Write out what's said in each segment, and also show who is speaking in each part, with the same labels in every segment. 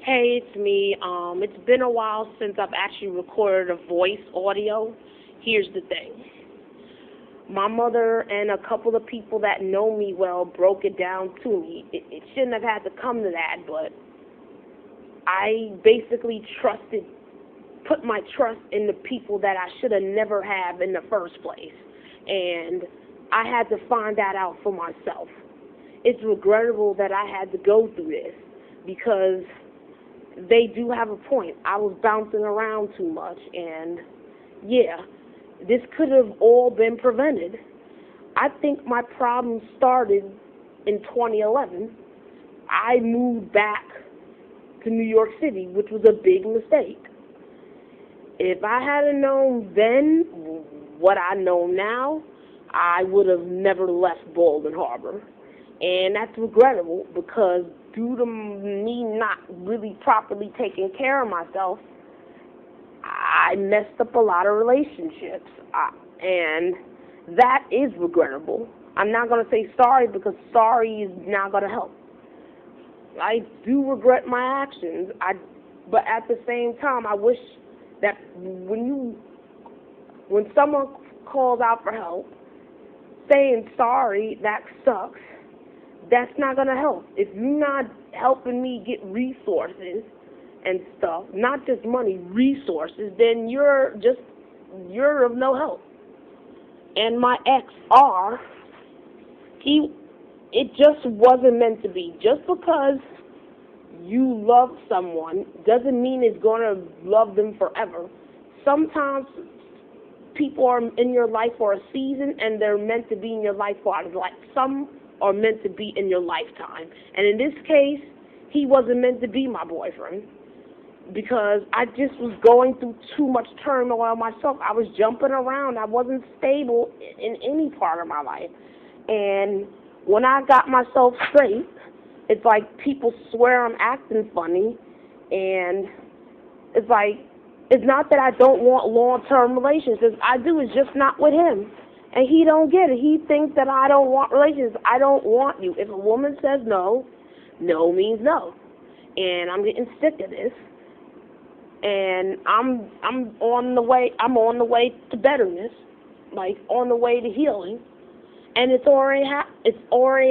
Speaker 1: Hey, it's me. It's been a while since I've actually recorded a voice audio. Here's the thing. My mother and a couple of people that know me well broke it down to me. It shouldn't have had to come to that, but I basically put my trust in the people that I should have never have in the first place. And I had to find that out for myself. It's regrettable that I had to go through this because they do have a point. I was bouncing around too much, and yeah, this could have all been prevented. I think my problem started in 2011. I moved back to New York City, which was a big mistake. If I had known then what I know now, I would have never left Baldwin Harbor. And that's regrettable because due to me not really properly taking care of myself, I messed up a lot of relationships. And that is regrettable. I'm not going to say sorry because sorry is not going to help. I do regret my actions, but at the same time, I wish that when someone calls out for help, saying sorry, that sucks, that's not going to help. If you're not helping me get resources and stuff, not just money, resources, then you're of no help. And my ex-R, it just wasn't meant to be. Just because you love someone doesn't mean it's going to love them forever. Sometimes people are in your life for a season and they're meant to be in your life for life. Some are meant to be in your lifetime. And in this case, he wasn't meant to be my boyfriend because I just was going through too much turmoil myself. I was jumping around. I wasn't stable in any part of my life. And when I got myself straight, it's like people swear I'm acting funny, and it's like, it's not that I don't want long-term relationships. I do. It's just not with him. And he don't get it. He thinks that I don't want relationships. I don't want you. If a woman says no, no means no. And I'm getting sick of this. And I'm on the way to betterness, like on the way to healing. And it's already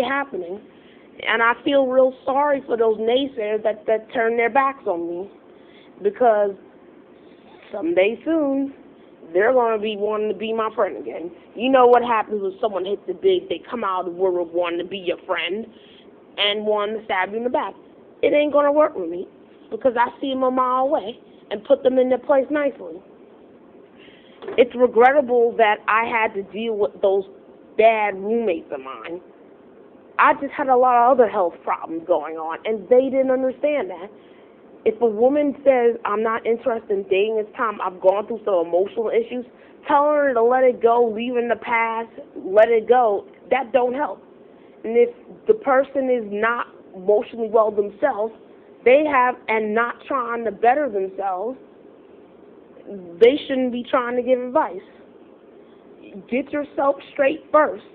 Speaker 1: happening. And I feel real sorry for those naysayers that turn their backs on me, because someday soon they're going to be wanting to be my friend again. You know what happens when someone hits it big? They come out of the world wanting to be your friend and wanting to stab you in the back. It ain't going to work with me because I see them a mile away and put them in their place nicely. It's regrettable that I had to deal with those bad roommates of mine. I just had a lot of other health problems going on, and they didn't understand that. If a woman says, I'm not interested in dating this time, I've gone through some emotional issues, tell her to let it go, leave in the past, let it go. That don't help. And if the person is not emotionally well themselves, and not trying to better themselves, they shouldn't be trying to give advice. Get yourself straight first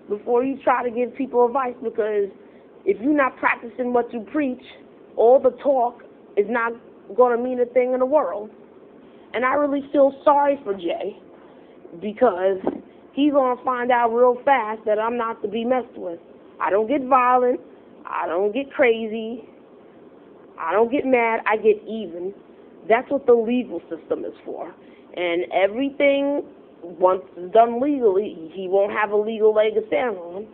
Speaker 1: before you try to give people advice, because if you're not practicing what you preach, all the talk is not going to mean a thing in the world. And I really feel sorry for Jay, because he's going to find out real fast that I'm not to be messed with. I don't get violent. I don't get crazy. I don't get mad. I get even. That's what the legal system is for. And everything, once it's done legally, he won't have a legal leg to stand on.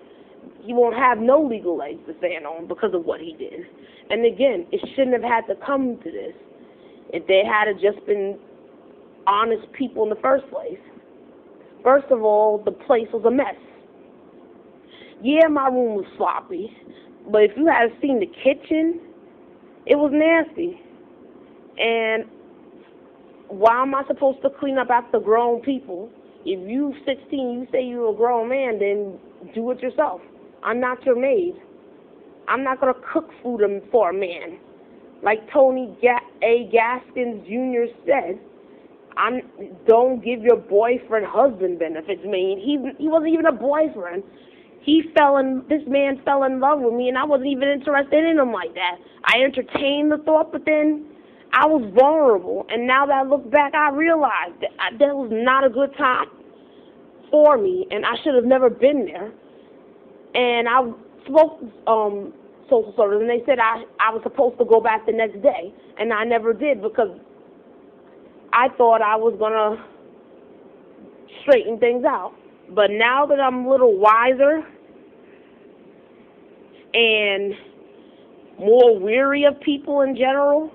Speaker 1: He won't have no legal legs to stand on because of what he did. And again, it shouldn't have had to come to this if they had just been honest people in the first place. First of all, the place was a mess. Yeah, my room was sloppy, but if you had seen the kitchen, it was nasty. And why am I supposed to clean up after grown people? If you're 16, you say you're a grown man, then do it yourself. I'm not your maid. I'm not going to cook food for a man. Like Tony A. Gaskins Jr. said, don't give your boyfriend husband benefits. I mean, he wasn't even a boyfriend. This man fell in love with me, and I wasn't even interested in him like that. I entertained the thought, but then I was vulnerable. And now that I look back, I realized that was not a good time for me, and I should have never been there. And I spoke social service, and they said I was supposed to go back the next day, and I never did because I thought I was going to straighten things out. But now that I'm a little wiser and more weary of people in general,